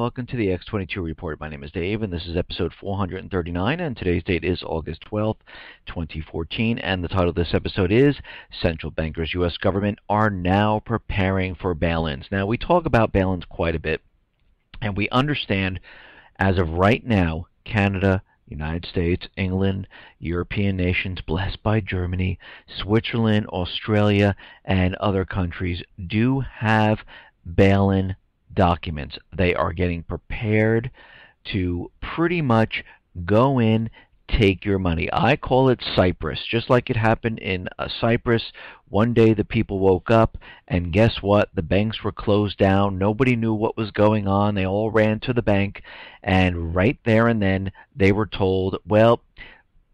welcome to the X22 Report. My name is Dave, and this is episode 439, and today's date is August 12th, 2014, and the title of this episode is Central Bankers, U.S. Government are now preparing for bail-ins. Now, we talk about bail-ins quite a bit, and we understand, as of right now, Canada, United States, England, European nations blessed by Germany, Switzerland, Australia, and other countries do have bail-in documents. They are getting prepared to pretty much go in, take your money. I call it Cyprus. Just like it happened in Cyprus, one day the people woke up and guess what? The banks were closed down. Nobody knew what was going on. They all ran to the bank, and right there and then they were told, well,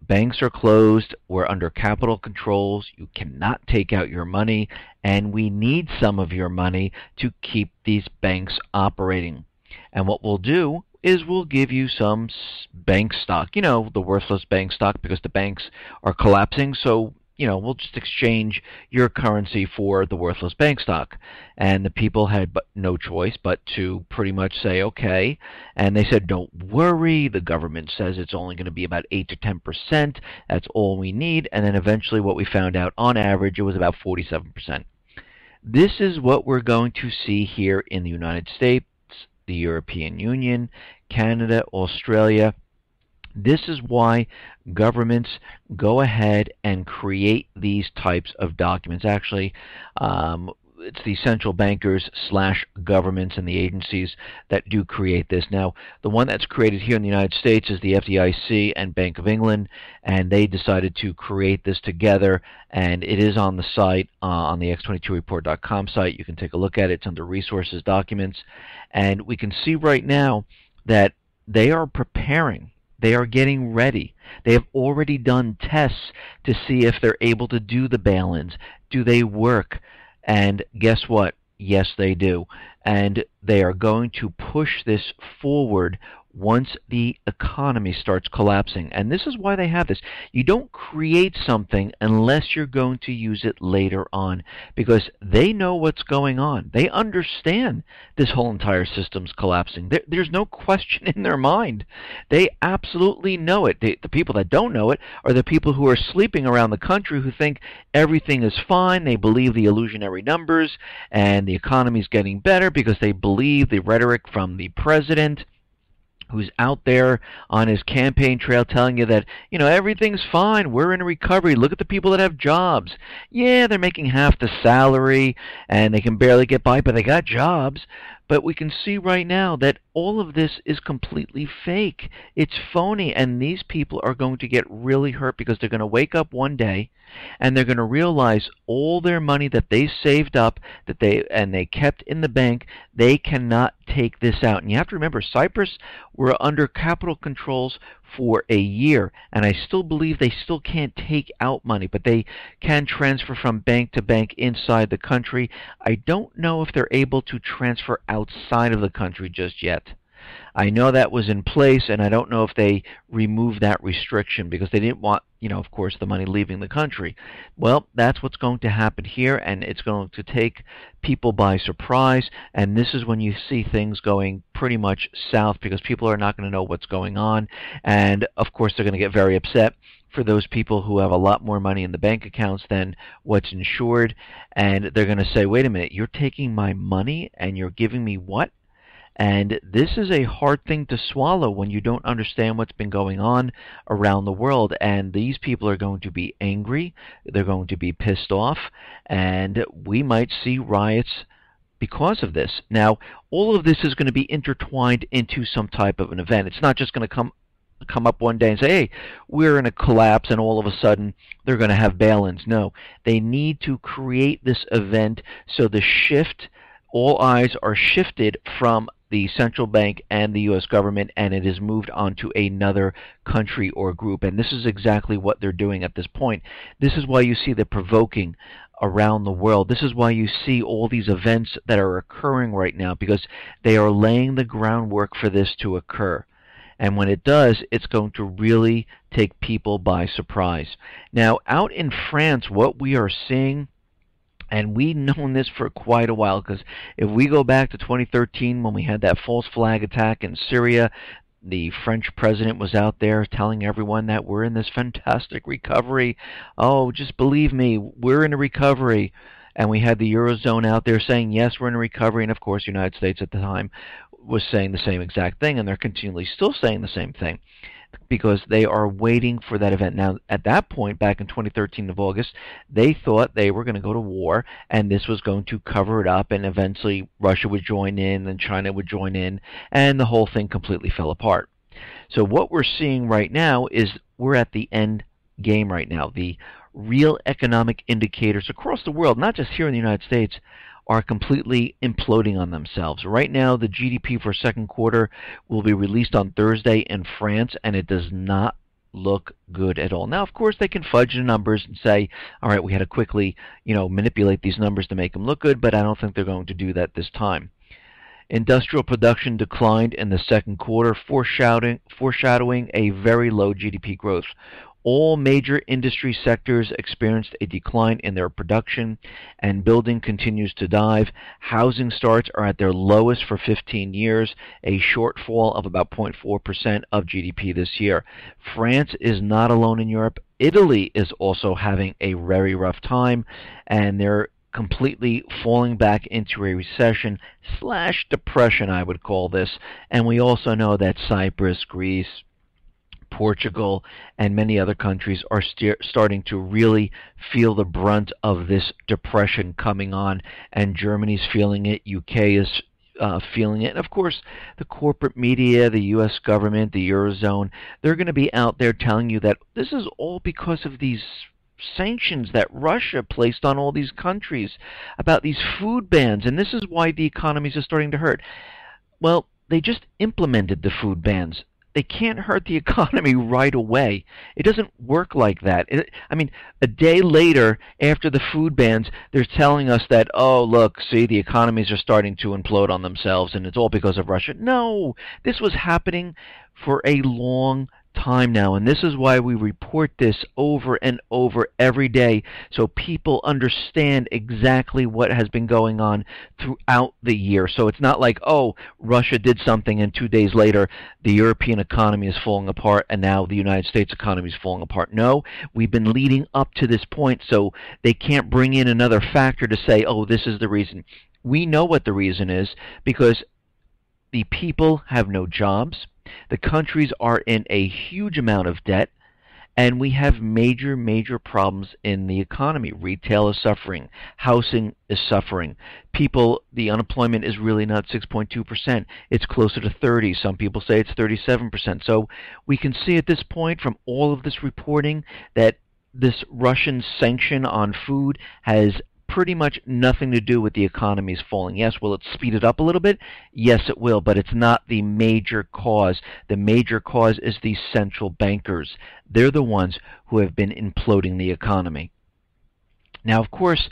banks are closed, we're under capital controls, you cannot take out your money, and we need some of your money to keep these banks operating. And what we'll do is we'll give you some bank stock, the worthless bank stock, because the banks are collapsing, so we'll just exchange your currency for the worthless bank stock. And the people had no choice but to pretty much say, okay. And they said, don't worry. The government says it's only going to be about 8 to 10%. That's all we need. And then eventually what we found out, on average, it was about 47%. This is what we're going to see here in the United States, the European Union, Canada, Australia. This is why governments go ahead and create these types of documents. Actually, it's the central bankers / governments and the agencies that do create this. Now, the one that's created here in the United States is the FDIC and Bank of England, and they decided to create this together, and it is on the site, on the x22report.com site. You can take a look at it. It's under Resources Documents, and we can see right now that they are preparing. They are getting ready. They have already done tests to see if they're able to do the bail-ins. Do they work? And guess what? Yes, they do. And they are going to push this forward once the economy starts collapsing. And this is why they have this. You don't create something unless you're going to use it later on, because they know what's going on. They understand this whole entire system's collapsing. There's no question in their mind. They absolutely know it. The people that don't know it are the people who are sleeping around the country, who think everything is fine. They believe the illusionary numbers and the economy's getting better because they believe the rhetoric from the president, who's out there on his campaign trail telling you that, everything's fine, we're in a recovery, look at the people that have jobs. Yeah, they're making half the salary, and they can barely get by, but they got jobs. But we can see right now that all of this is completely fake. It's phony, and these people are going to get really hurt because they're going to wake up one day and they're going to realize all their money that they saved up, that they kept in the bank, they cannot take this out. And you have to remember, Cyprus were under capital controls for a year, and I still believe they still can't take out money, but they can transfer from bank to bank inside the country. I don't know if they're able to transfer outside of the country just yet. I know that was in place, and I don't know if they removed that restriction because they didn't want, of course, the money leaving the country. Well, that's what's going to happen here, and it's going to take people by surprise, and this is when you see things going pretty much south because people are not going to know what's going on, and of course they're going to get very upset for those people who have a lot more money in the bank accounts than what's insured, and they're going to say, wait a minute, you're taking my money and you're giving me what? And this is a hard thing to swallow when you don't understand what's been going on around the world. And these people are going to be angry. They're going to be pissed off. And we might see riots because of this. Now, all of this is going to be intertwined into some type of an event. It's not just going to come up one day and say, hey, we're in a collapse, and all of a sudden they're going to have bail-ins. No, they need to create this event so the shift, all eyes are shifted from the central bank and the U.S. government, and it is moved on to another country or group. And this is exactly what they're doing at this point. This is why you see the provoking around the world. This is why you see all these events that are occurring right now, because they are laying the groundwork for this to occur. And when it does, it's going to really take people by surprise. Now, out in France, what we are seeing And we've known this for quite a while, because if we go back to 2013 when we had that false flag attack in Syria, the French president was out there telling everyone that we're in this fantastic recovery. Oh, just believe me, we're in a recovery. And we had the Eurozone out there saying, yes, we're in a recovery. And of course, the United States at the time was saying the same exact thing, and they're continually still saying the same thing, because they are waiting for that event. Now, at that point, back in 2013 of August, they thought they were going to go to war, and this was going to cover it up, and eventually Russia would join in, and China would join in, and the whole thing completely fell apart. So what we're seeing right now is we're at the end game right now. The real economic indicators across the world, not just here in the United States, are completely imploding on themselves. Right now, the GDP for second quarter will be released on Thursday in France, and it does not look good at all. Now, of course, they can fudge the numbers and say, all right, we had to quickly, manipulate these numbers to make them look good, but I don't think they're going to do that this time. Industrial production declined in the second quarter, foreshadowing a very low GDP growth. All major industry sectors experienced a decline in their production, and building continues to dive. Housing starts are at their lowest for 15 years, a shortfall of about 0.4% of GDP this year. France is not alone in Europe. Italy is also having a very rough time, and they're completely falling back into a recession / depression, I would call this. And we also know that Cyprus, Greece, Portugal, and many other countries are starting to really feel the brunt of this depression coming on, and Germany's feeling it, UK is feeling it, and of course the corporate media, the US government, the Eurozone, they're going to be out there telling you that this is all because of these sanctions that Russia placed on all these countries, about these food bans, and this is why the economies are starting to hurt. Well, they just implemented the food bans. They can't hurt the economy right away. It doesn't work like that. A day later, after the food bans, they're telling us that, oh, look, see, the economies are starting to implode on themselves, and it's all because of Russia. No, this was happening for a long time now, and this is why we report this over and over every day, so people understand exactly what has been going on throughout the year. So it's not like, oh, Russia did something and 2 days later the European economy is falling apart and now the United States economy is falling apart. No, we've been leading up to this point, so they can't bring in another factor to say, oh, this is the reason. We know what the reason is, because the people have no jobs. The countries are in a huge amount of debt, and we have major, major problems in the economy. Retail is suffering. Housing is suffering. The unemployment is really not 6.2%. It's closer to 30. Some people say it's 37%. So we can see at this point from all of this reporting that this Russian sanction on food has pretty much nothing to do with the economy's falling. Yes, will it speed it up a little bit? Yes, it will, but it's not the major cause. The major cause is the central bankers. They're the ones who have been imploding the economy. Now, of course,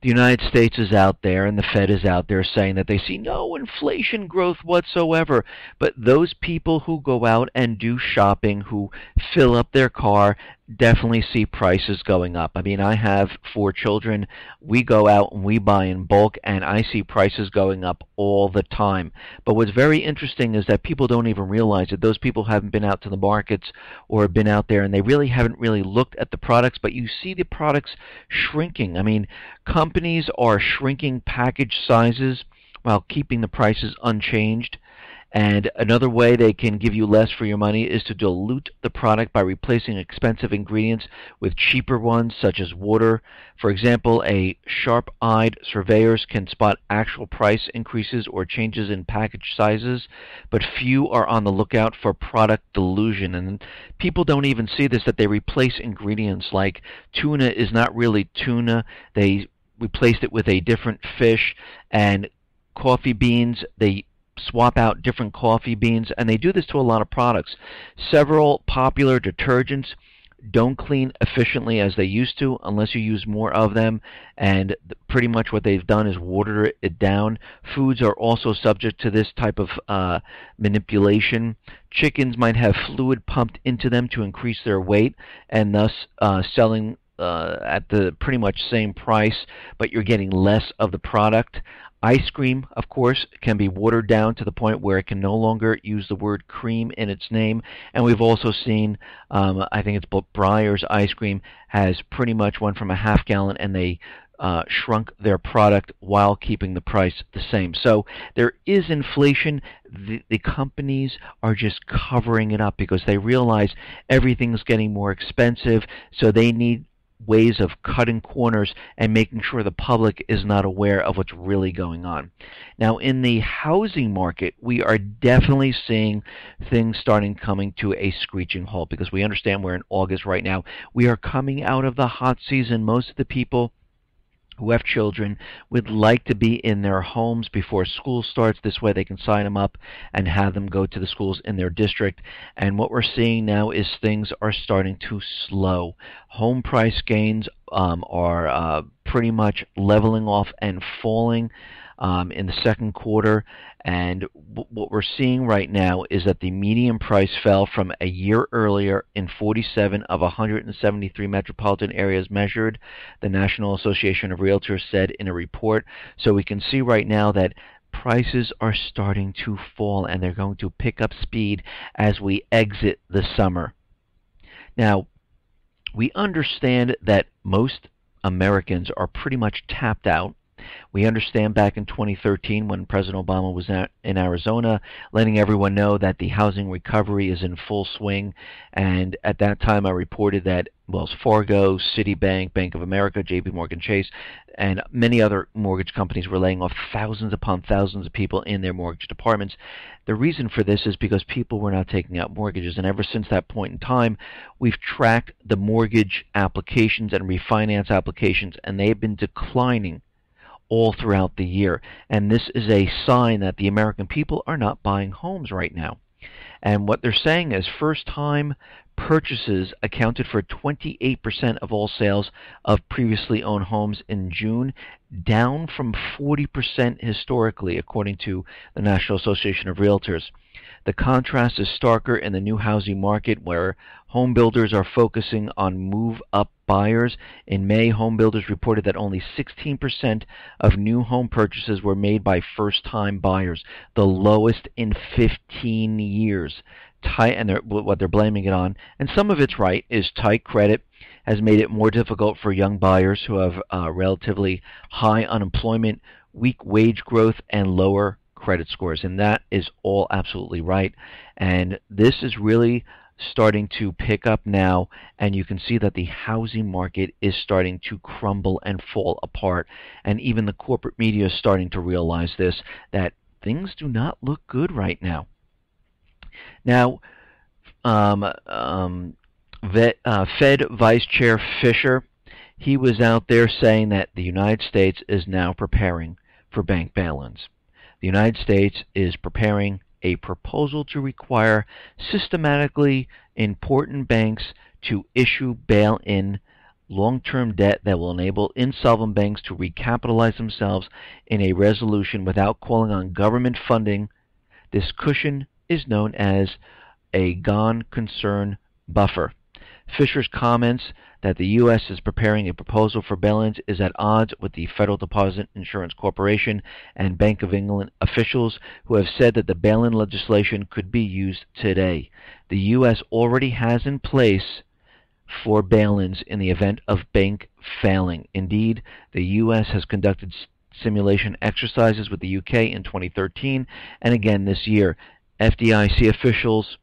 the United States is out there and the Fed is out there saying that they see no inflation growth whatsoever. But those people who go out and do shopping, who fill up their car, definitely see prices going up. I have 4 children. We go out and we buy in bulk, and I see prices going up all the time. But what's very interesting is that people don't even realize it. Those people haven't been out to the markets or been out there, and they really haven't really looked at the products, but you see the products shrinking. Companies are shrinking package sizes while keeping the prices unchanged. And another way they can give you less for your money is to dilute the product by replacing expensive ingredients with cheaper ones, such as water. For example, a sharp-eyed surveyors can spot actual price increases or changes in package sizes, but few are on the lookout for product dilution. And people don't even see this, that they replace ingredients like tuna is not really tuna. They replaced it with a different fish, and coffee beans, they swap out different coffee beans, and they do this to a lot of products. Several popular detergents don't clean efficiently as they used to unless you use more of them, and pretty much what they've done is water it down. Foods are also subject to this type of manipulation. Chickens might have fluid pumped into them to increase their weight, and thus selling at the pretty much same price, but you're getting less of the product. Ice cream, of course, can be watered down to the point where it can no longer use the word cream in its name. And we've also seen, I think it's Breyer's ice cream has pretty much went from a half gallon, and they shrunk their product while keeping the price the same. So there is inflation. The companies are just covering it up because they realize everything's getting more expensive, so they need ways of cutting corners and making sure the public is not aware of what's really going on. Now, in the housing market, we are definitely seeing things starting coming to a screeching halt because we understand we're in August right now. We are coming out of the hot season. Most of the people who have children would like to be in their homes before school starts. This way they can sign them up and have them go to the schools in their district. And what we're seeing now is things are starting to slow. Home price gains are pretty much leveling off and falling in the second quarter. And what we're seeing right now is that the median price fell from a year earlier in 47 of 173 metropolitan areas measured, the National Association of Realtors said in a report. So we can see right now that prices are starting to fall, and they're going to pick up speed as we exit the summer. Now, we understand that most Americans are pretty much tapped out. We understand back in 2013 when President Obama was in Arizona, letting everyone know that the housing recovery is in full swing. And at that time I reported that Wells Fargo, Citibank, Bank of America, JP Morgan Chase, and many other mortgage companies were laying off thousands upon thousands of people in their mortgage departments. The reason for this is because people were not taking out mortgages. And ever since that point in time, we've tracked the mortgage applications and refinance applications, and they've been declining all throughout the year. And this is a sign that the American people are not buying homes right now. And what they're saying is first-time purchases accounted for 28% of all sales of previously owned homes in June, down from 40% historically, according to the National Association of Realtors. The contrast is starker in the new housing market, where home builders are focusing on move-up buyers. In May, home builders reported that only 16% of new home purchases were made by first-time buyers, the lowest in 15 years. And what they're blaming it on, and some of it's right, is tight credit has made it more difficult for young buyers who have relatively high unemployment, weak wage growth, and lower credit scores. And that is all absolutely right. And this is really starting to pick up now, and you can see that the housing market is starting to crumble and fall apart. And even the corporate media is starting to realize this, that things do not look good right now. Now, Fed Vice Chair Fisher, he was out there saying that the United States is now preparing for bank bail-ins. The United States is preparing a proposal to require systematically important banks to issue bail-in long-term debt that will enable insolvent banks to recapitalize themselves in a resolution without calling on government funding. This cushion is known as a gone concern buffer. Fisher's comments that the U.S. is preparing a proposal for bail-ins is at odds with the Federal Deposit Insurance Corporation and Bank of England officials who have said that the bail-in legislation could be used today. The U.S. already has in place for bail-ins in the event of bank failing. Indeed, the U.S. has conducted simulation exercises with the U.K. in 2013 and again this year. FDIC officials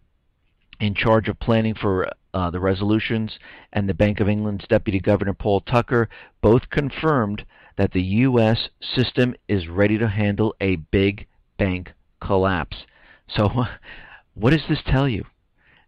in charge of planning for the resolutions and the Bank of England's Deputy Governor Paul Tucker both confirmed that the U.S. system is ready to handle a big bank collapse. So what does this tell you?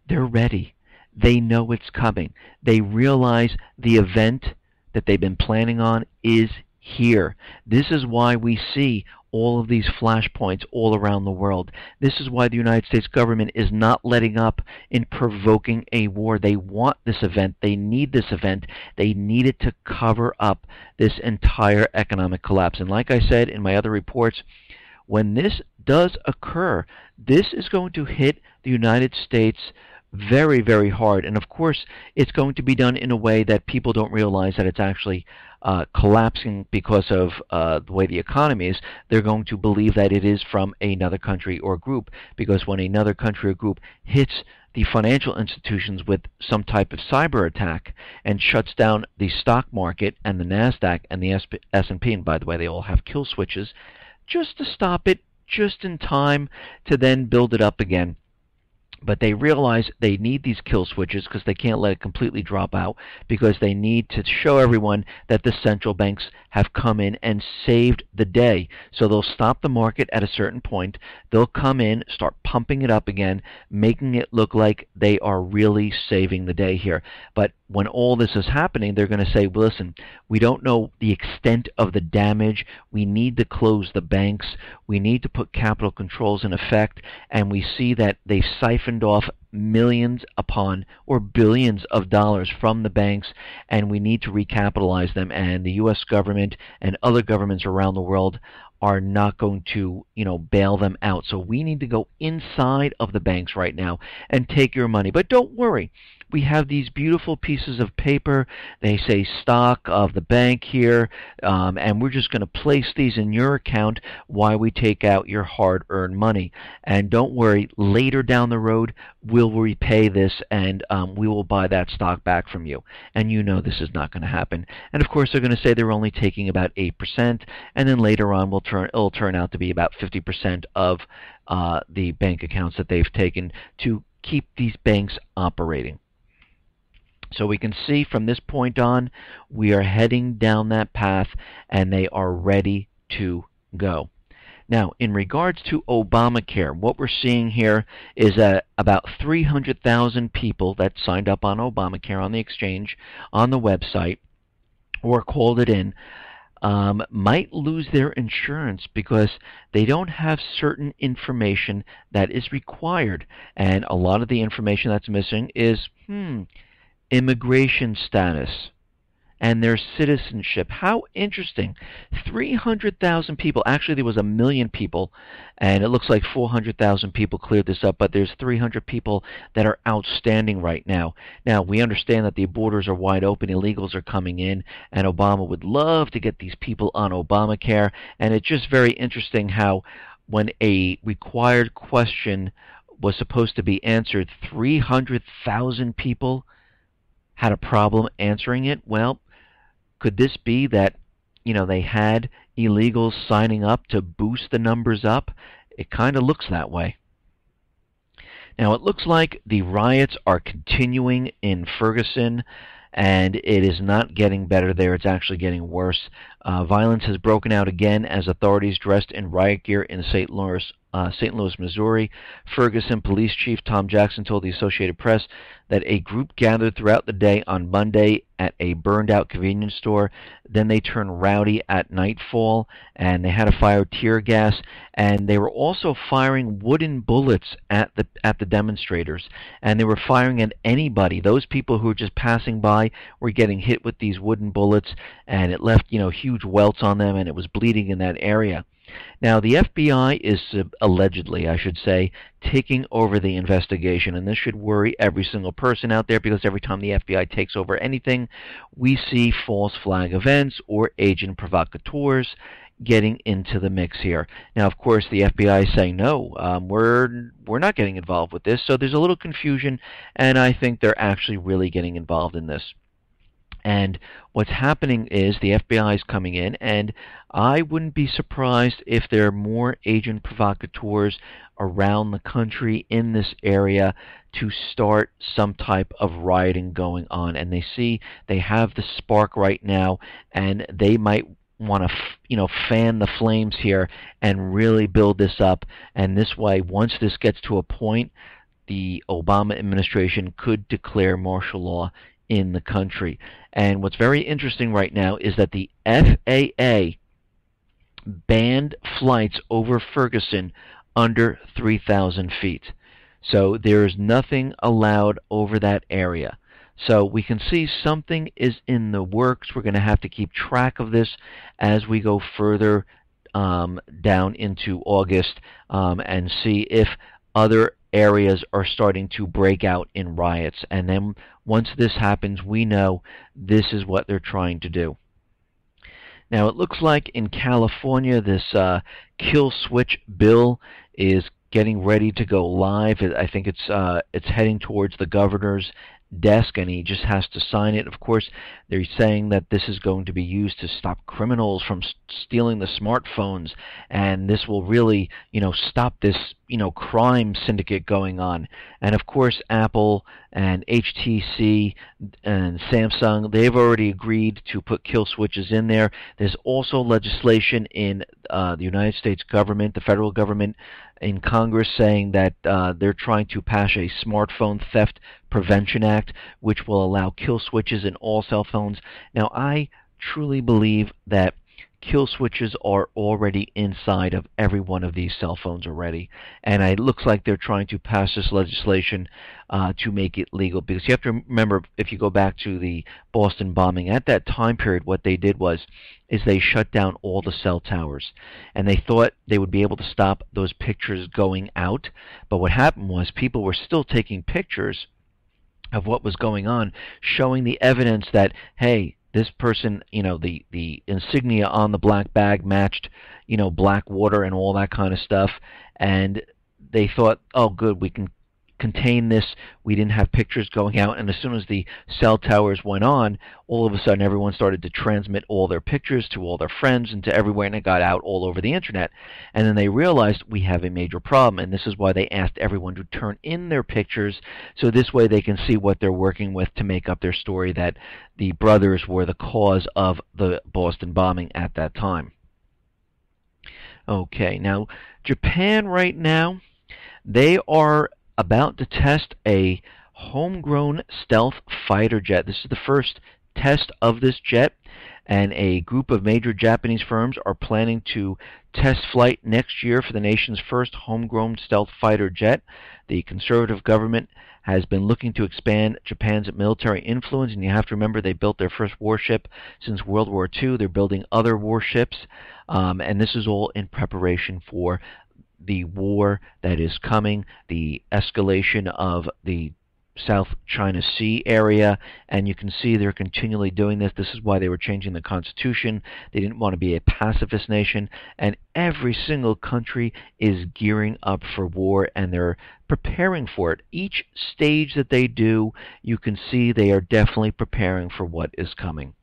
They're ready. They know it's coming. They realize the event that they've been planning on is here. This is why we see all of these flashpoints all around the world. This is why the United States government is not letting up in provoking a war. They want this event. They need this event. They need it to cover up this entire economic collapse. And like I said in my other reports, when this does occur, this is going to hit the United States very, very hard. And of course, it's going to be done in a way that people don't realize that it's actually collapsing because of the way the economy is. They're going to believe that it is from another country or group, because when another country or group hits the financial institutions with some type of cyber attack and shuts down the stock market and the NASDAQ and the S&P, and by the way, they all have kill switches, just to stop it just in time to then build it up again. But they realize they need these kill switches because they can't let it completely drop out, because they need to show everyone that the central banks have come in and saved the day. So they'll stop the market at a certain point. They'll come in, start pumping it up again, making it look like they are really saving the day here. But when all this is happening, they're going to say, well, listen, we don't know the extent of the damage. We need to close the banks. We need to put capital controls in effect. And we see that they've siphoned off millions upon or billions of dollars from the banks, and we need to recapitalize them. And the U.S. government and other governments around the world are not going to, bail them out. So we need to go inside of the banks right now and take your money. But don't worry. We have these beautiful pieces of paper. They say stock of the bank here, and we're just going to place these in your account while we take out your hard-earned money. And don't worry, later down the road, we'll repay this, and we will buy that stock back from you. And you know this is not going to happen. And of course, they're going to say they're only taking about 8%, and then later on it'll turn out to be about 50% of the bank accounts that they've taken to keep these banks operating. So we can see from this point on, we are heading down that path, and they are ready to go. Now, in regards to Obamacare, what we're seeing here is about 300,000 people that signed up on Obamacare on the exchange, on the website, or called it in, might lose their insurance because they don't have certain information that is required. And a lot of the information that's missing is, immigration status and their citizenship. How interesting. 300,000 people. Actually, there was 1 million people, and it looks like 400,000 people cleared this up, but there's 300 people that are outstanding right now. Now, we understand that the borders are wide open, illegals are coming in, and Obama would love to get these people on Obamacare, and it's just very interesting how when a required question was supposed to be answered, 300,000 people had a problem answering it. Well, could this be that, they had illegals signing up to boost the numbers up? It kind of looks that way. Now, it looks like the riots are continuing in Ferguson, and it is not getting better there. It's actually getting worse. Violence has broken out again as authorities dressed in riot gear in St. Louis, Missouri. Ferguson Police Chief Tom Jackson told the Associated Press that a group gathered throughout the day on Monday at a burned-out convenience store. Then they turned rowdy at nightfall, and they had to fire tear gas, and they were also firing wooden bullets at the demonstrators. And they were firing at anybody. Those people who were just passing by were getting hit with these wooden bullets, and it left, huge welts on them, and it was bleeding in that area. Now, the FBI is allegedly, I should say, taking over the investigation, and this should worry every single person out there, because every time the FBI takes over anything, we see false flag events or agent provocateurs getting into the mix here. Now, of course, the FBI is saying, no, we're not getting involved with this, so there's a little confusion, and I think they're actually really getting involved in this. And what's happening is the FBI is coming in, and I wouldn't be surprised if there are more agent provocateurs around the country in this area to start some type of rioting going on. And they see they have the spark right now, and they might want to fan the flames here and really build this up. And this way, once this gets to a point, the Obama administration could declare martial law in the country. And what's very interesting right now is that the FAA banned flights over Ferguson under 3,000 feet. So there is nothing allowed over that area. So we can see something is in the works. We're going to have to keep track of this as we go further down into August and see if other areas are starting to break out in riots. And then once this happens, we know this is what they're trying to do. Now, it looks like in California, this kill switch bill is getting ready to go live. I think it's heading towards the governor's desk, and he just has to sign it. Of course, they're saying that this is going to be used to stop criminals from stealing the smartphones, and this will really, stop this, crime syndicate going on. And of course, Apple and HTC and Samsung, they've already agreed to put kill switches in there. There's also legislation in the United States government, the federal government, in Congress, saying that they're trying to pass a smartphone theft prevention act, which will allow kill switches in all cell phones. Now, I truly believe that kill switches are already inside of every one of these cell phones already, and it looks like they're trying to pass this legislation to make it legal, because you have to remember, if you go back to the Boston bombing, at that time period, what they did is they shut down all the cell towers, and they thought they would be able to stop those pictures going out. But what happened was people were still taking pictures of what was going on, showing the evidence that, hey, this person, the insignia on the black bag matched, black water and all that kind of stuff. And they thought, oh, good, we can contain this. We didn't have pictures going out. And as soon as the cell towers went on, all of a sudden everyone started to transmit all their pictures to all their friends and to everywhere, and it got out all over the internet. And then they realized we have a major problem, and this is why they asked everyone to turn in their pictures, so this way they can see what they're working with to make up their story that the brothers were the cause of the Boston bombing at that time. Okay, now Japan right now, they are about to test a homegrown stealth fighter jet. This is the first test of this jet, and a group of major Japanese firms are planning to test flight next year for the nation's first homegrown stealth fighter jet. The conservative government has been looking to expand Japan's military influence, and you have to remember they built their first warship since World War II. They're building other warships, and this is all in preparation for the war that is coming, the escalation of the South China Sea area, and you can see they're continually doing this. This is why they were changing the constitution. They didn't want to be a pacifist nation, and every single country is gearing up for war, and they're preparing for it. Each stage that they do, you can see they are definitely preparing for what is coming.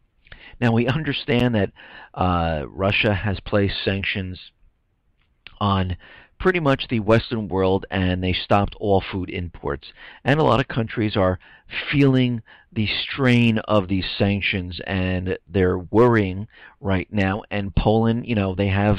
Now, we understand that Russia has placed sanctions on pretty much the Western world, and they stopped all food imports. And a lot of countries are feeling the strain of these sanctions, and they're worrying right now. And Poland, they have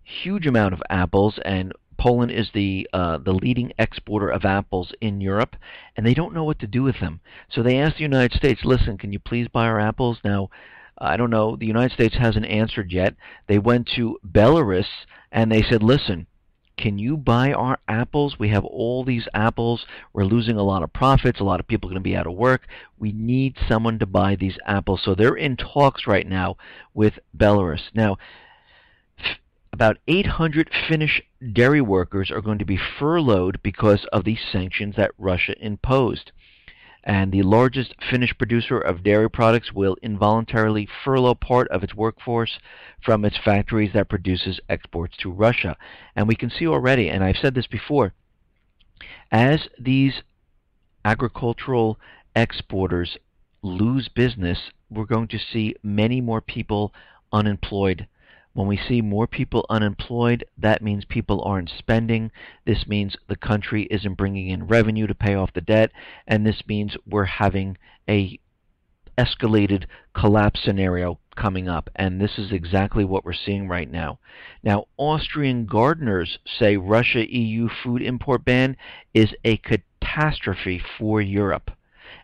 huge amount of apples, and Poland is the leading exporter of apples in Europe, and they don't know what to do with them. So they asked the United States, listen, can you please buy our apples? Now, I don't know, the United States hasn't answered yet. They went to Belarus, and they said, listen, can you buy our apples? We have all these apples. We're losing a lot of profits. A lot of people are going to be out of work. We need someone to buy these apples. So they're in talks right now with Belarus. Now, about 800 Finnish dairy workers are going to be furloughed because of these sanctions that Russia imposed. And the largest Finnish producer of dairy products will involuntarily furlough part of its workforce from its factories that produces exports to Russia. And we can see already, and I've said this before, as these agricultural exporters lose business, we're going to see many more people unemployed. When we see more people unemployed, that means people aren't spending. This means the country isn't bringing in revenue to pay off the debt, and this means we're having a escalated collapse scenario coming up, and this is exactly what we're seeing right now. Now, Austrian gardeners say Russia-EU food import ban is a catastrophe for Europe.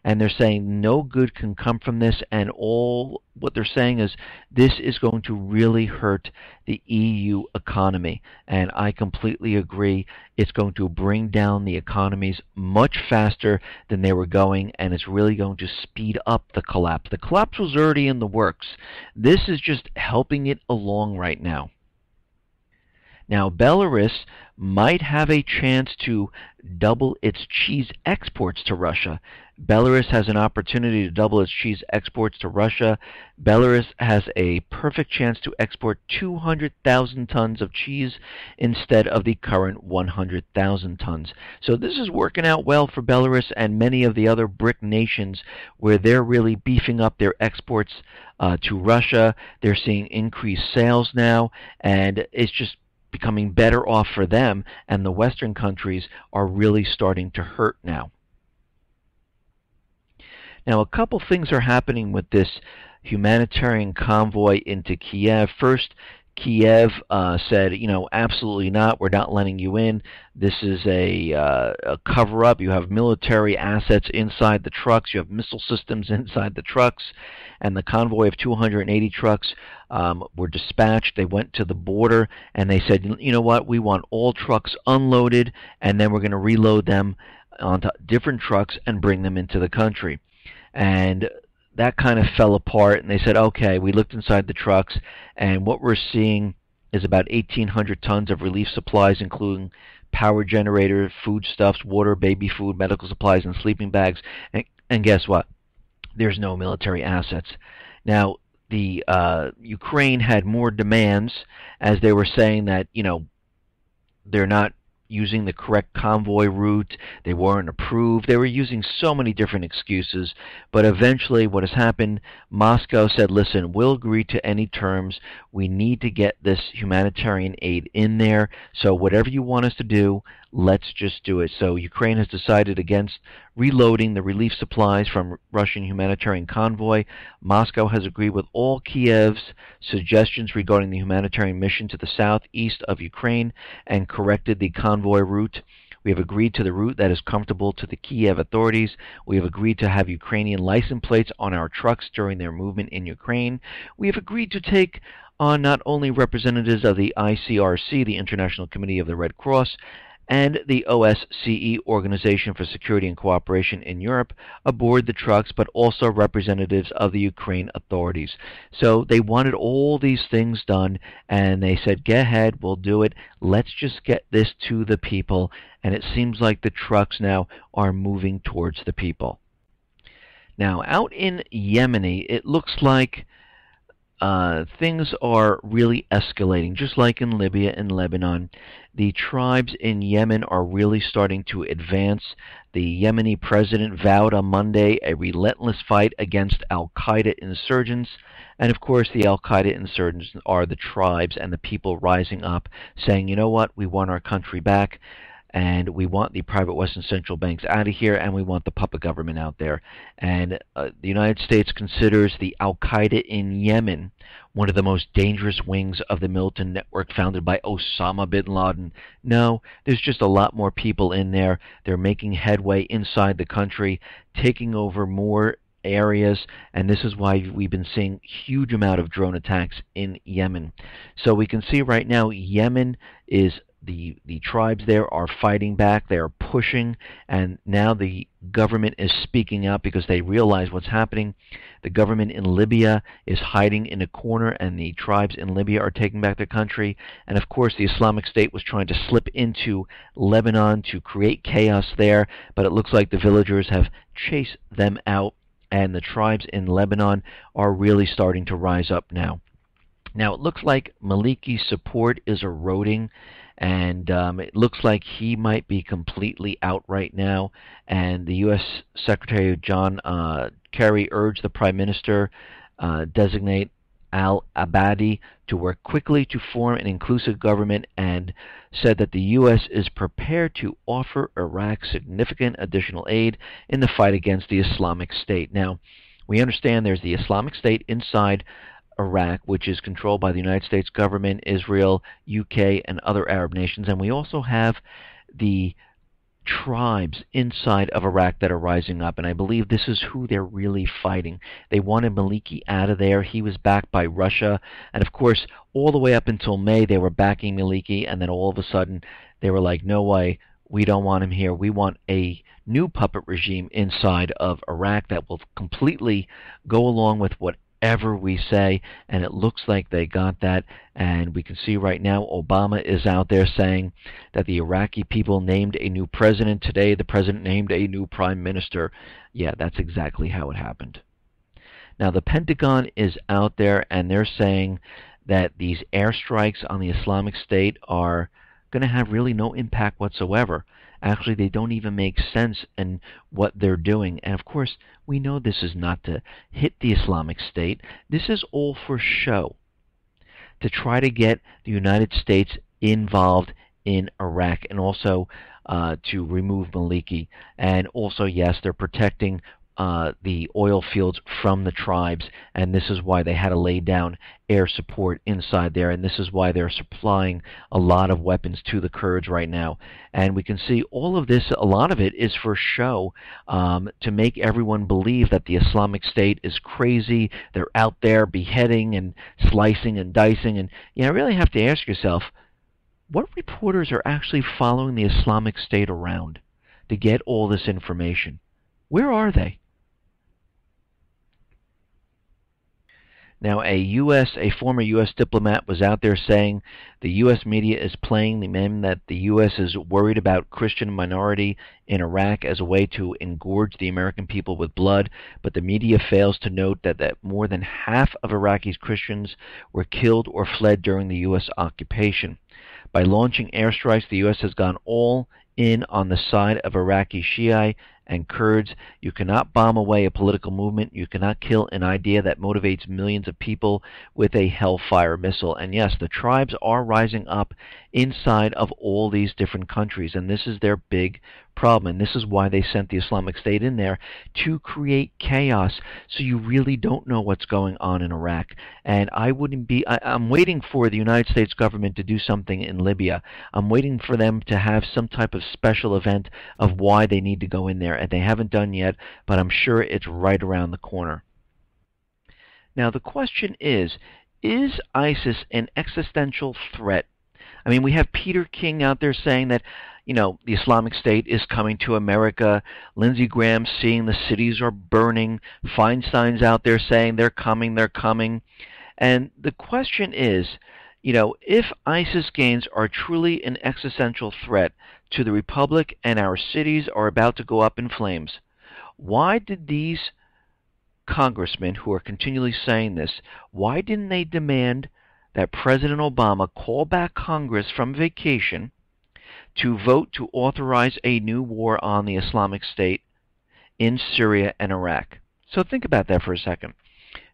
And they're saying no good can come from this, and all what they're saying is this is going to really hurt the EU economy. And I completely agree. It's going to bring down the economies much faster than they were going, and it's really going to speed up the collapse. The collapse was already in the works. This is just helping it along right now. Now, Belarus might have a chance to double its cheese exports to Russia. Belarus has an opportunity to double its cheese exports to Russia. Belarus has a perfect chance to export 200,000 tons of cheese instead of the current 100,000 tons. So this is working out well for Belarus and many of the other BRIC nations, where they're really beefing up their exports to Russia. They're seeing increased sales now, and it's just becoming better off for them, and the Western countries are really starting to hurt now. Now, a couple things are happening with this humanitarian convoy into Kiev. First, Kiev said, absolutely not. We're not letting you in. This is a cover-up. You have military assets inside the trucks. You have missile systems inside the trucks. And the convoy of 280 trucks were dispatched. They went to the border, and they said, you know what? We want all trucks unloaded, and then we're going to reload them onto different trucks and bring them into the country. And that kind of fell apart, and they said, okay, we looked inside the trucks, and what we're seeing is about 1,800 tons of relief supplies, including power generators, foodstuffs, water, baby food, medical supplies, and sleeping bags. And guess what? There's no military assets. Now, the Ukraine had more demands, as they were saying that, they're not using the correct convoy route, they weren't approved, they were using so many different excuses, but eventually what has happened, Moscow said, listen, we'll agree to any terms, we need to get this humanitarian aid in there, so whatever you want us to do, let's just do it. So Ukraine has decided against reloading the relief supplies from Russian humanitarian convoy. Moscow has agreed with all Kiev's suggestions regarding the humanitarian mission to the southeast of Ukraine and corrected the convoy route. We have agreed to the route that is comfortable to the Kiev authorities. We have agreed to have Ukrainian license plates on our trucks during their movement in Ukraine. We have agreed to take on not only representatives of the ICRC, the International Committee of the Red Cross, and the OSCE, Organization for Security and Cooperation in Europe, aboard the trucks, but also representatives of the Ukraine authorities. So they wanted all these things done, and they said, go ahead, we'll do it. Let's just get this to the people. And it seems like the trucks now are moving towards the people. Now, out in Yemeni, it looks like things are really escalating, just like in Libya and Lebanon. The tribes in Yemen are really starting to advance. The Yemeni president vowed on Monday a relentless fight against al-Qaeda insurgents. And of course, the al-Qaeda insurgents are the tribes and the people rising up, saying, you know what, we want our country back, and we want the private Western central banks out of here, and we want the puppet government out there. And the United States considers the al-Qaeda in Yemen one of the most dangerous wings of the militant network founded by Osama bin Laden. No, there's just a lot more people in there. They're making headway inside the country, taking over more areas, and this is why we've been seeing huge amount of drone attacks in Yemen. So we can see right now Yemen is the tribes there are fighting back, they are pushing, and now the government is speaking out because they realize what's happening. The government in Libya is hiding in a corner, and the tribes in Libya are taking back their country. And of course the Islamic State was trying to slip into Lebanon to create chaos there, but it looks like the villagers have chased them out, and the tribes in Lebanon are really starting to rise up now. Now it looks like Maliki's support is eroding, and it looks like he might be completely out right now. And the U.S. Secretary John Kerry urged the Prime Minister designate al-Abadi to work quickly to form an inclusive government, and said that the U.S. is prepared to offer Iraq significant additional aid in the fight against the Islamic State. Now, we understand there's the Islamic State inside Iraq, which is controlled by the United States government, Israel, UK, and other Arab nations, and we also have the tribes inside of Iraq that are rising up, and I believe this is who they're really fighting. They wanted Maliki out of there. He was backed by Russia, and of course all the way up until May they were backing Maliki, and then all of a sudden they were like, no way, we don't want him here. We want a new puppet regime inside of Iraq that will completely go along with what whatever we say, and it looks like they got that. And we can see right now Obama is out there saying that the Iraqi people named a new president today. The president named a new prime minister. Yeah, that's exactly how it happened. Now, the Pentagon is out there, and they're saying that these airstrikes on the Islamic State are going to have really no impact whatsoever. Actually, they don't even make sense in what they're doing. And of course, we know this is not to hit the Islamic State. This is all for show, to try to get the United States involved in Iraq, and also to remove Maliki. And also, yes, they're protecting the oil fields from the tribes, and this is why they had to lay down air support inside there, and this is why they're supplying a lot of weapons to the Kurds right now. And we can see all of this, a lot of it is for show, to make everyone believe that the Islamic State is crazy. They're out there beheading and slicing and dicing, and you really have to ask yourself, what reporters are actually following the Islamic State around to get all this information? Where are they? Now, a former U.S. diplomat was out there saying the U.S. media is playing the meme that the U.S. is worried about Christian minority in Iraq as a way to engorge the American people with blood, but the media fails to note that more than half of Iraqi Christians were killed or fled during the U.S. occupation. By launching airstrikes, the U.S. has gone all in on the side of Iraqi Shia and Kurds. You cannot bomb away a political movement. You cannot kill an idea that motivates millions of people with a Hellfire missile. And yes, the tribes are rising up inside of all these different countries, and this is their big problem. And this is why they sent the Islamic State in there, to create chaos, so you really don't know what's going on in Iraq. And I'm waiting for the United States government to do something in Libya. I'm waiting for them to have some type of special event of why they need to go in there, and they haven't done yet, but I'm sure it's right around the corner. Now, the question is ISIS an existential threat? I mean, we have Peter King out there saying that, the Islamic State is coming to America. Lindsey Graham seeing the cities are burning. Feinstein's out there saying they're coming, they're coming. And the question is, if ISIS gains are truly an existential threat to the Republic and our cities are about to go up in flames, why did these congressmen who are continually saying this, why didn't they demand that President Obama call back Congress from vacation to vote to authorize a new war on the Islamic State in Syria and Iraq? So think about that for a second.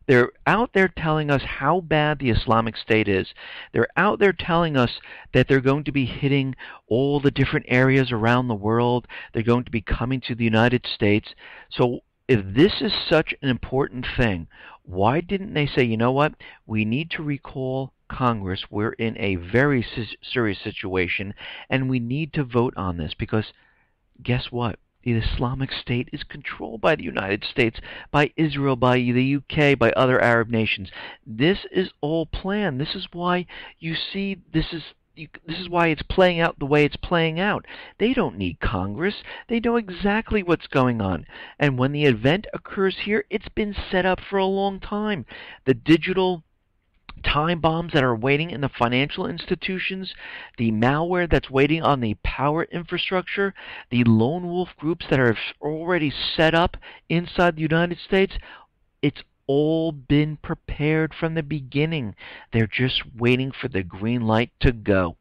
They're out there telling us how bad the Islamic State is. They're out there telling us that they're going to be hitting all the different areas around the world. They're going to be coming to the United States. So if this is such an important thing, why didn't they say, you know what, we need to recall Congress, we're in a very serious situation, and we need to vote on this? Because guess what? The Islamic State is controlled by the United States, by Israel, by the UK, by other Arab nations. This is all planned. This is why you see this is why it's playing out the way it's playing out. They don't need Congress. They know exactly what's going on. And when the event occurs here, it's been set up for a long time. The digital time bombs that are waiting in the financial institutions, the malware that's waiting on the power infrastructure, the lone wolf groups that are already set up inside the United States, it's all been prepared from the beginning. They're just waiting for the green light to go.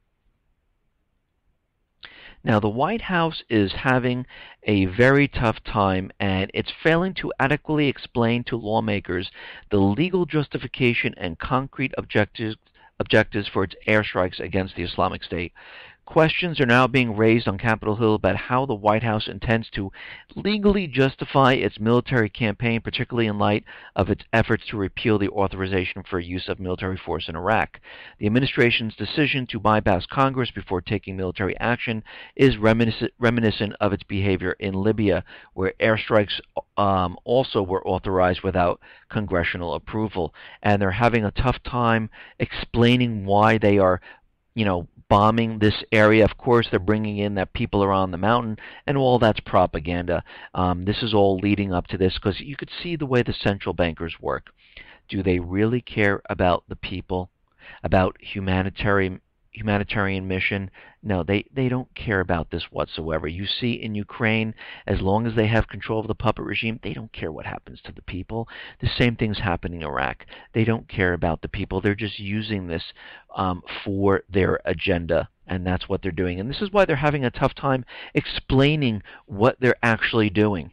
Now, the White House is having a very tough time, and it's failing to adequately explain to lawmakers the legal justification and concrete objectives for its airstrikes against the Islamic State. Questions are now being raised on Capitol Hill about how the White House intends to legally justify its military campaign, particularly in light of its efforts to repeal the authorization for use of military force in Iraq. The administration's decision to bypass Congress before taking military action is reminiscent of its behavior in Libya, where airstrikes also were authorized without congressional approval. And they're having a tough time explaining why they are bombing this area. Of course, they're bringing in that people are on the mountain, and all that's propaganda. This is all leading up to this, because you could see the way the central bankers work. Do they really care about the people, about humanitarian mission? No, they don't care about this whatsoever. You see in Ukraine, as long as they have control of the puppet regime, they don't care what happens to the people. The same thing's happening in Iraq. They don't care about the people. They're just using this for their agenda, and that's what they're doing. And this is why they're having a tough time explaining what they're actually doing.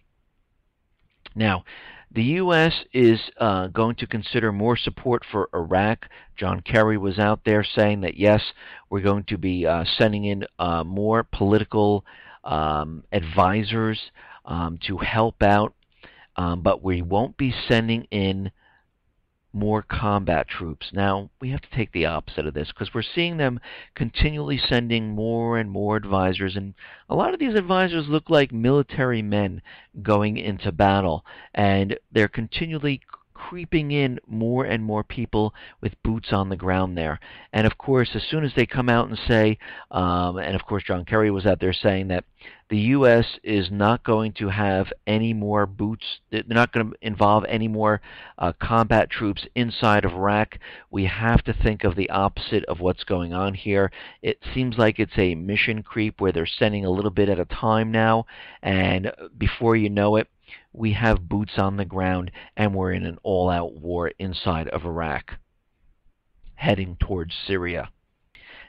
Now, the U.S. is going to consider more support for Iraq. John Kerry was out there saying that, yes, we're going to be sending in more political advisors to help out, but we won't be sending in more combat troops. Now, we have to take the opposite of this because we're seeing them continually sending more and more advisors, and a lot of these advisors look like military men going into battle, and they're continually creeping in more and more people with boots on the ground there. And of course, as soon as they come out and say, and of course John Kerry was out there saying that the U.S. is not going to have any more boots, they're not going to involve any more combat troops inside of Iraq. We have to think of the opposite of what's going on here. It seems like it's a mission creep where they're sending a little bit at a time now, and before you know it, we have boots on the ground, and we're in an all-out war inside of Iraq, heading towards Syria.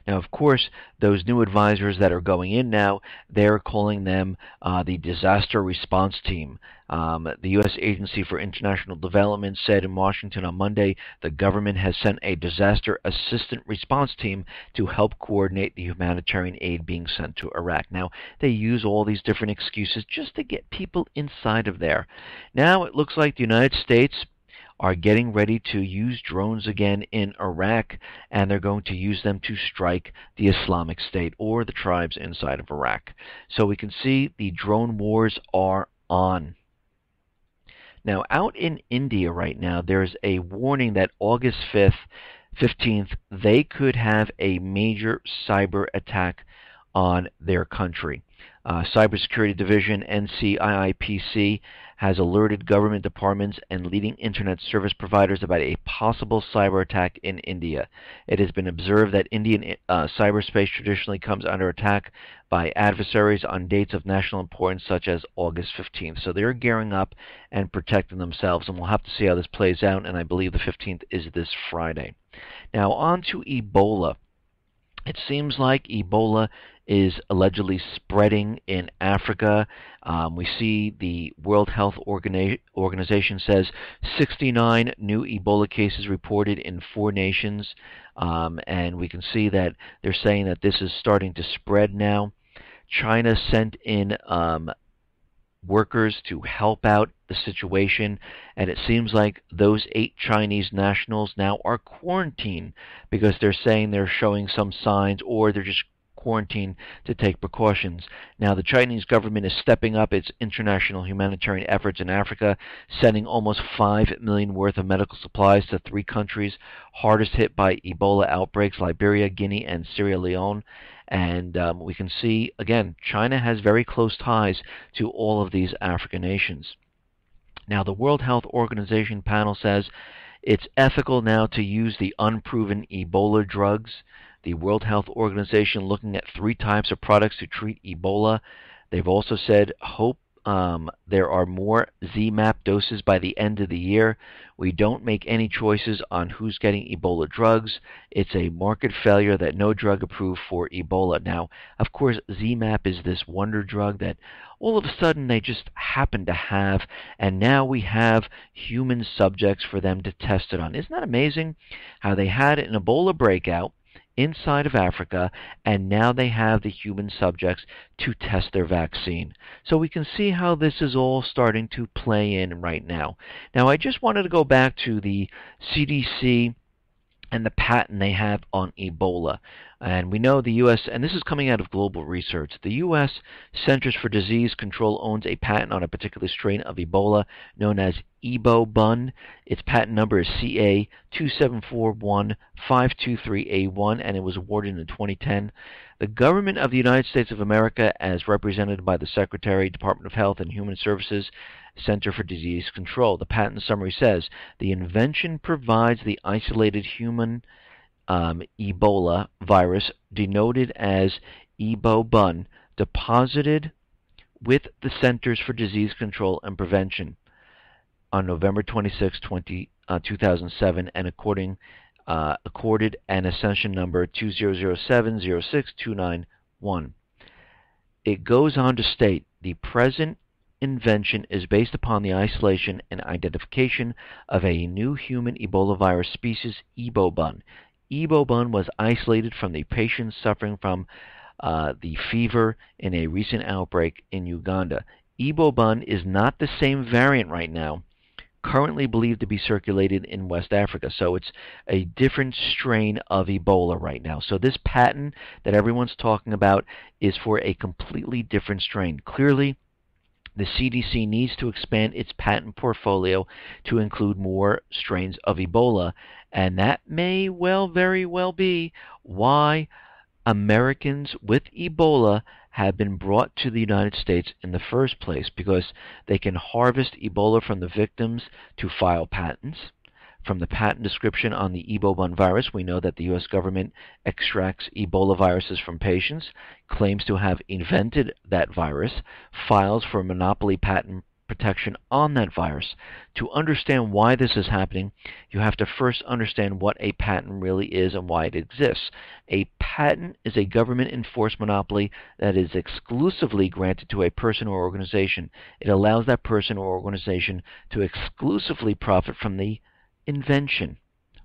Now, of course, those new advisors that are going in now, they're calling them the Disaster Response Team. The U.S. Agency for International Development said in Washington on Monday the government has sent a Disaster Assistant Response Team to help coordinate the humanitarian aid being sent to Iraq. Now, they use all these different excuses just to get people inside of there. Now, it looks like the United States are getting ready to use drones again in Iraq, and they're going to use them to strike the Islamic State or the tribes inside of Iraq. So we can see the drone wars are on. Now, out in India right now, there's a warning that August 15th, they could have a major cyber attack on their country. Cybersecurity Division, NCIIPC, has alerted government departments and leading internet service providers about a possible cyber attack in India. It has been observed that Indian cyberspace traditionally comes under attack by adversaries on dates of national importance such as August 15th. So they're gearing up and protecting themselves, and we'll have to see how this plays out, and I believe the 15th is this Friday. Now on to Ebola. It seems like Ebola is allegedly spreading in Africa. We see the World Health Organization says 69 new Ebola cases reported in 4 nations, and we can see that they're saying that this is starting to spread now. China sent in workers to help out the situation, and it seems like those 8 Chinese nationals now are quarantined because they're saying they're showing some signs, or they're just quarantined to take precautions. Now, the Chinese government is stepping up its international humanitarian efforts in Africa, sending almost $5 million worth of medical supplies to 3 countries hardest hit by Ebola outbreaks: Liberia, Guinea, and Sierra Leone. And we can see, again, China has very close ties to all of these African nations. Now, the World Health Organization panel says it's ethical now to use the unproven Ebola drugs. The World Health Organization looking at 3 types of products to treat Ebola. They've also said hope there are more ZMapp doses by the end of the year. We don't make any choices on who's getting Ebola drugs. It's a market failure that no drug approved for Ebola. Now, of course, ZMapp is this wonder drug that all of a sudden they just happen to have, and now we have human subjects for them to test it on. Isn't that amazing how they had an Ebola breakout inside of Africa, and now they have the human subjects to test their vaccine. So we can see how this is all starting to play in right now. Now, I just wanted to go back to the CDC and the patent they have on Ebola. And we know the U.S., and this is coming out of global research, the U.S. Centers for Disease Control owns a patent on a particular strain of Ebola known as Ebobun. Its patent number is CA2741523A1, and it was awarded in 2010. The government of the United States of America, as represented by the Secretary, Department of Health and Human Services, Center for Disease Control. The patent summary says the invention provides the isolated human Ebola virus, denoted as Ebobun, deposited with the Centers for Disease Control and Prevention on November 26, 2007, and accorded an accession number 2007062991. It goes on to state the present invention is based upon the isolation and identification of a new human Ebola virus species, Ebobun. Ebobun was isolated from the patients suffering from the fever in a recent outbreak in Uganda. Ebobun is not the same variant right now currently believed to be circulated in West Africa. So it's a different strain of Ebola right now. So this patent that everyone's talking about is for a completely different strain. Clearly, the CDC needs to expand its patent portfolio to include more strains of Ebola, and that may very well be why Americans with Ebola have been brought to the United States in the first place, because they can harvest Ebola from the victims to file patents. From the patent description on the Ebobun virus, we know that the U.S. government extracts Ebola viruses from patients, claims to have invented that virus, files for monopoly patent protection on that virus. To understand why this is happening, you have to first understand what a patent really is and why it exists. A patent is a government-enforced monopoly that is exclusively granted to a person or organization. It allows that person or organization to exclusively profit from the invention,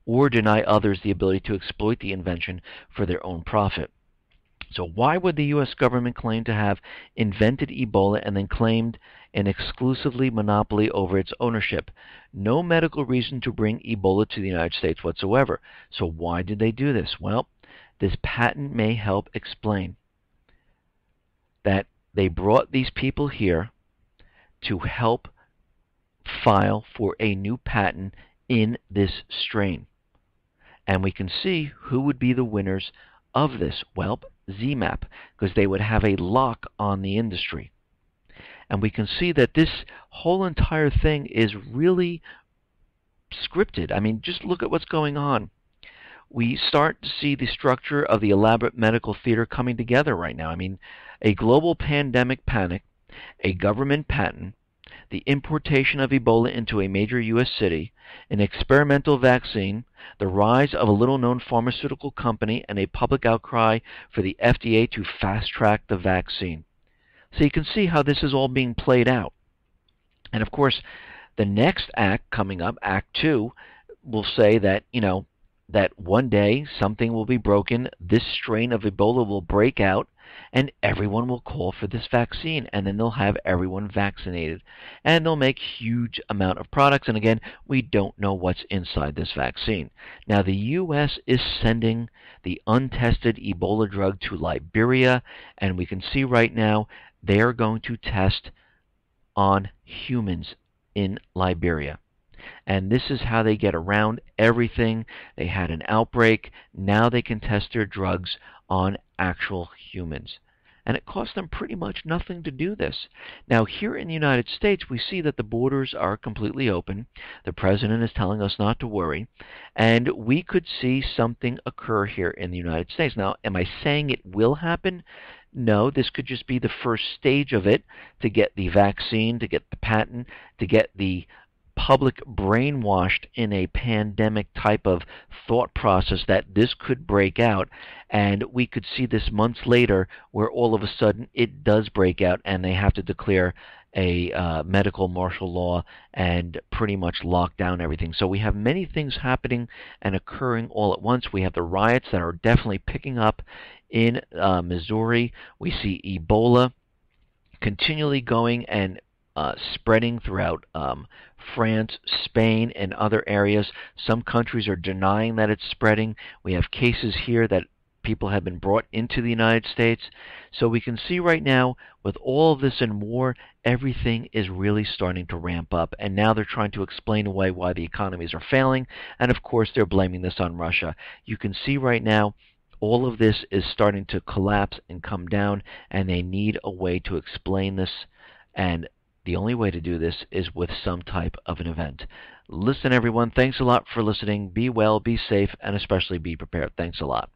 or deny others the ability to exploit the invention for their own profit. So why would the U.S. government claim to have invented Ebola and then claimed an exclusively monopoly over its ownership? No medical reason to bring Ebola to the United States whatsoever. So why did they do this? Well, this patent may help explain that they brought these people here to help file for a new patent in this strain. And we can see who would be the winners of this. Well, ZMapp, because they would have a lock on the industry. And we can see that this whole entire thing is really scripted. I mean, just look at what's going on. We start to see the structure of the elaborate medical theater coming together right now. I mean, a global pandemic panic, a government patent, the importation of Ebola into a major U.S. city, an experimental vaccine, the rise of a little-known pharmaceutical company, and a public outcry for the FDA to fast-track the vaccine. So you can see how this is all being played out. And of course, the next act coming up, Act 2, will say that, that one day something will be broken, this strain of Ebola will break out, and everyone will call for this vaccine, and then they'll have everyone vaccinated. And they'll make huge amount of products, and again, we don't know what's inside this vaccine. Now, the U.S. is sending the untested Ebola drug to Liberia, and we can see right now they are going to test on humans in Liberia. And this is how they get around everything. They had an outbreak. Now they can test their drugs on actual humans. And it costs them pretty much nothing to do this. Now, here in the United States, we see that the borders are completely open. The president is telling us not to worry. And we could see something occur here in the United States. Now, am I saying it will happen? No, this could just be the first stage of it, to get the vaccine, to get the patent, to get the public brainwashed in a pandemic type of thought process that this could break out. And we could see this months later where all of a sudden it does break out and they have to declare a medical martial law and pretty much lock down everything. So we have many things happening and occurring all at once. We have the riots that are definitely picking up in Missouri. We see Ebola continually going and spreading throughout France, Spain, and other areas. Some countries are denying that it's spreading. We have cases here that people have been brought into the United States. So we can see right now, with all of this and more, everything is really starting to ramp up. And now they're trying to explain away why the economies are failing. And of course, they're blaming this on Russia. You can see right now All of this is starting to collapse and come down, and they need a way to explain this, and the only way to do this is with some type of an event. Listen, everyone, thanks a lot for listening. Be well, be safe, and especially be prepared. Thanks a lot.